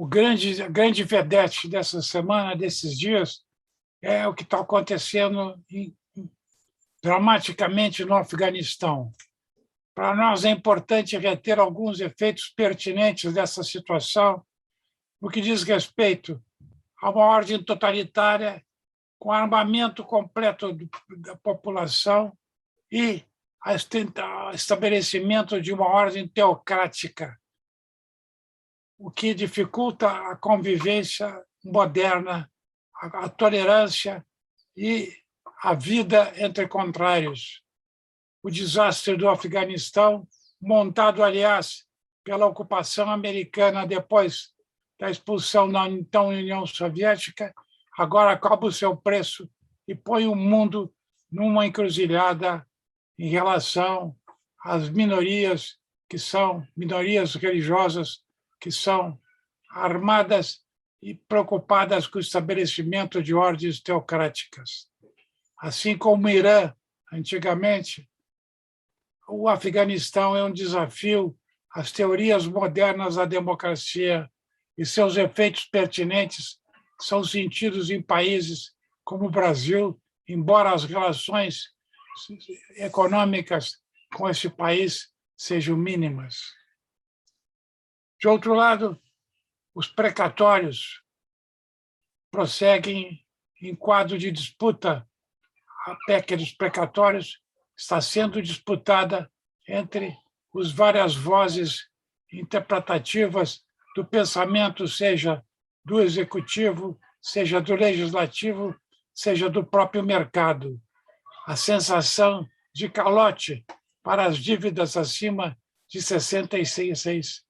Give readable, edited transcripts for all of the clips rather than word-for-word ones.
a grande vedete dessa semana, desses dias, é o que está acontecendo dramaticamente no Afeganistão. Para nós é importante reter alguns efeitos pertinentes dessa situação, no que diz respeito a uma ordem totalitária com armamento completo da população e o estabelecimento de uma ordem teocrática, o que dificulta a convivência moderna, a tolerância e a vida entre contrários. O desastre do Afeganistão, montado, aliás, pela ocupação americana depois da expulsão da então União Soviética, agora cobra o seu preço e põe o mundo numa encruzilhada em relação às minorias, que são minorias religiosas, que são armadas e preocupadas com o estabelecimento de ordens teocráticas. Assim como o Irã, antigamente, o Afeganistão é um desafio às teorias modernas da democracia e seus efeitos pertinentes são sentidos em países como o Brasil, embora as relações econômicas com esse país sejam mínimas. De outro lado, os precatórios prosseguem em quadro de disputa. A PEC dos precatórios está sendo disputada entre as várias vozes interpretativas do pensamento, seja do executivo, seja do legislativo, seja do próprio mercado. A sensação de calote para as dívidas acima de 66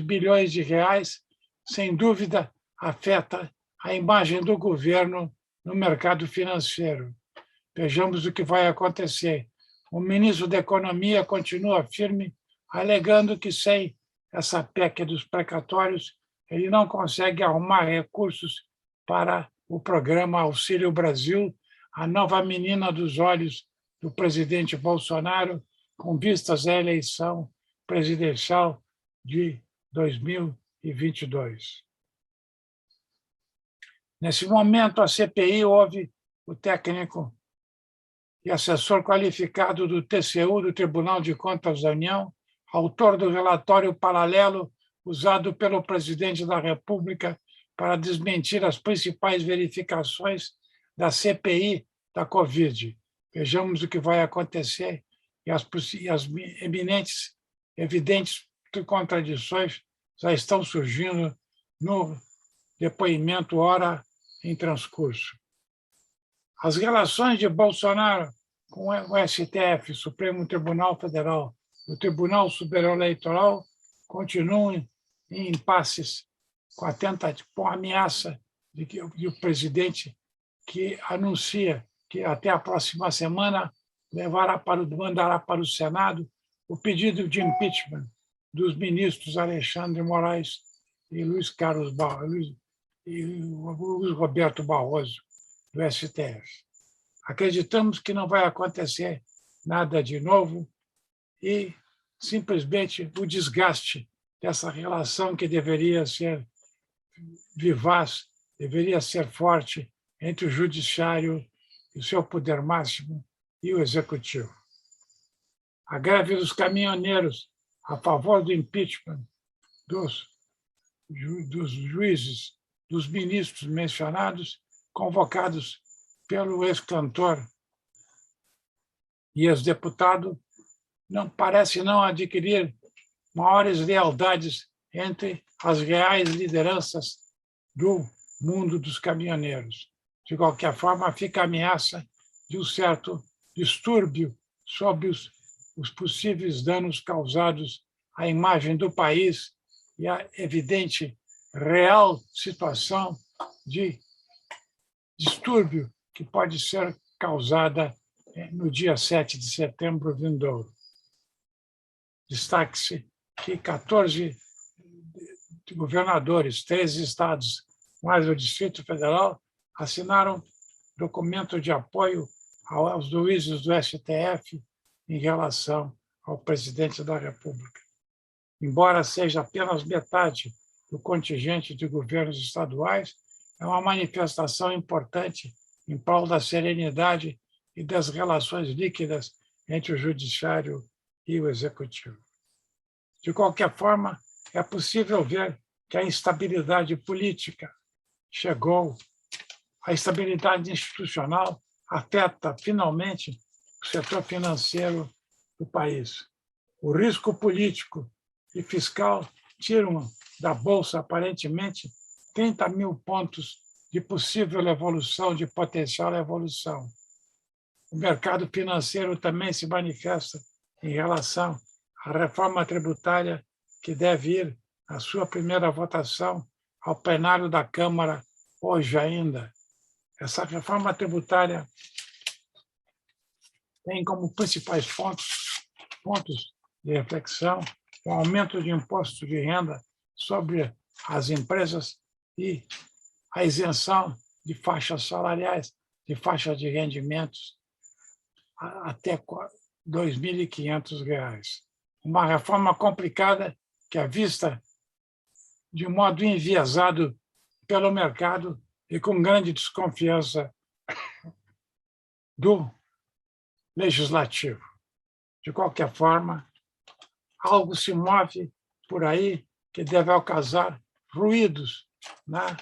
bilhões de reais, sem dúvida, afeta a imagem do governo no mercado financeiro. Vejamos o que vai acontecer. O ministro da Economia continua firme, alegando que sem essa PEC dos precatórios, ele não consegue arrumar recursos para o programa Auxílio Brasil, a nova menina dos olhos do presidente Bolsonaro, com vistas à eleição presidencial de 2022. Nesse momento, a CPI ouve o técnico e assessor qualificado do TCU, do Tribunal de Contas da União, autor do relatório paralelo usado pelo presidente da República para desmentir as principais verificações da CPI da Covid. Vejamos o que vai acontecer e as evidentes contradições já estão surgindo no depoimento ora em transcurso. As relações de Bolsonaro com o STF, Supremo Tribunal Federal, e o Tribunal Superior Eleitoral continuam em impasses com a ameaça de que o presidente que anuncia que até a próxima semana mandará para o Senado o pedido de impeachment dos ministros Alexandre Moraes e Luiz Roberto Barroso, do STF. Acreditamos que não vai acontecer nada de novo e simplesmente o desgaste dessa relação que deveria ser vivaz, deveria ser forte entre o judiciário e o seu poder máximo e o executivo. A greve dos caminhoneiros a favor do impeachment dos juízes, dos ministros mencionados, convocados pelo ex-cantor e ex-deputado, parece não adquirir maiores lealdades entre as reais lideranças do mundo dos caminhoneiros. De qualquer forma, fica a ameaça de um certo distúrbio sobre os possíveis danos causados à imagem do país e a evidente, real situação de distúrbio que pode ser causada no dia 7 de setembro vindouro. Destaque-se que 14 governadores, 13 estados, mais o Distrito Federal, assinaram documento de apoio aos juízes do STF em relação ao presidente da República. Embora seja apenas metade do contingente de governos estaduais é uma manifestação importante em prol da serenidade e das relações líquidas entre o judiciário e o executivo. De qualquer forma, é possível ver que a instabilidade política chegou, a instabilidade institucional afeta, finalmente, o setor financeiro do país. O risco político e fiscal tiram da Bolsa, aparentemente, 30 mil pontos de possível evolução, de potencial evolução. O mercado financeiro também se manifesta em relação à reforma tributária, que deve ir à sua primeira votação ao plenário da Câmara hoje ainda. Essa reforma tributária tem como principais pontos de reflexão o aumento de imposto de renda sobre as empresas e a isenção de faixas salariais, de faixas de rendimentos até R$ 2.500. Uma reforma complicada que é vista de modo enviesado pelo mercado e com grande desconfiança do legislativo. De qualquer forma, algo se move por aí que deve causar ruídos na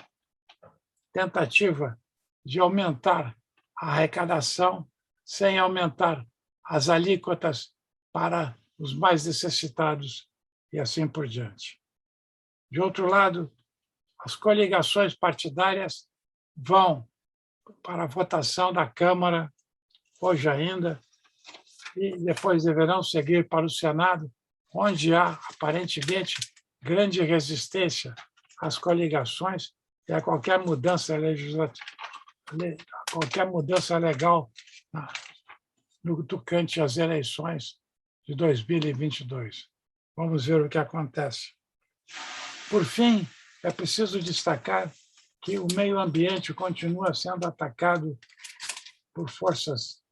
tentativa de aumentar a arrecadação sem aumentar as alíquotas para os mais necessitados e assim por diante. De outro lado, as coligações partidárias vão para a votação da Câmara hoje ainda e depois deverão seguir para o Senado, onde há, aparentemente, grande resistência às coligações e a qualquer mudança legislativa, a qualquer mudança legal no tocante às eleições de 2022. Vamos ver o que acontece. Por fim, é preciso destacar que o meio ambiente continua sendo atacado por forças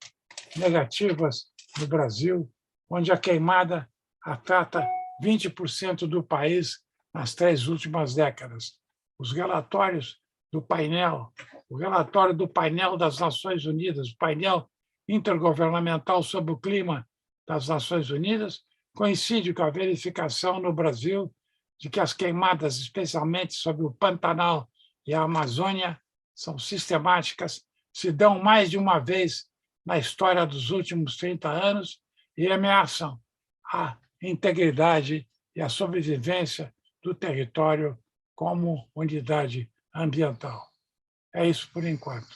negativas no Brasil, onde a queimada afeta 20% do país nas 3 últimas décadas. Os relatórios do painel, o relatório do painel das Nações Unidas, o painel intergovernamental sobre o clima das Nações Unidas, coincide com a verificação no Brasil de que as queimadas, especialmente sobre o Pantanal e a Amazônia, são sistemáticas, se dão mais de uma vez na história dos últimos 30 anos e ameaçam a integridade e a sobrevivência do território como unidade ambiental. É isso por enquanto.